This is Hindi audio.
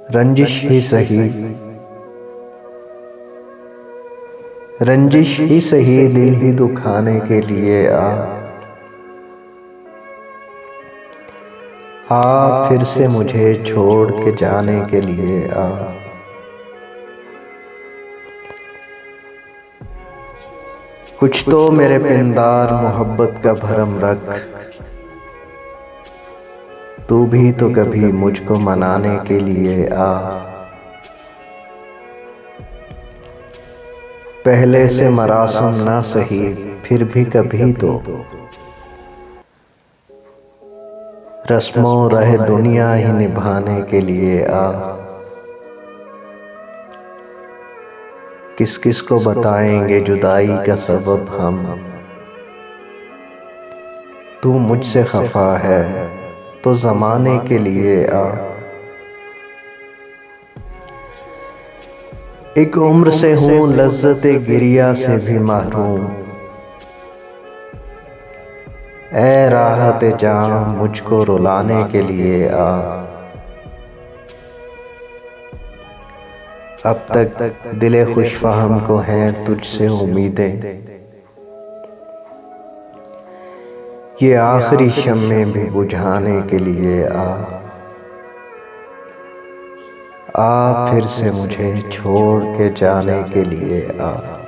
रंजिश ही सही, रंजिश ही सही, दिल ही दुखाने के लिए आ फिर से मुझे छोड़ के जाने के लिए आ। कुछ तो मेरे पिंदार मोहब्बत का भरम रख, तू भी तो कभी मुझको मनाने के लिए आ। पहले से मरासम ना सही, फिर भी कभी तो रस्मों रहे दुनिया ही निभाने के लिए आ। किस किस को बताएंगे जुदाई का सबब हम, तू मुझसे खफा है तो ज़माने के लिए आ। एक उम्र से हूँ लज्जते गिरिया से भी महरूम, ऐ राहत जां मुझको रुलाने के लिए आ। अब तक दिले खुशफहम को हैं तुझसे उम्मीदें, ये आखिरी शम्मे भी बुझाने के लिए आ फिर से मुझे छोड़ के जाने के लिए आ।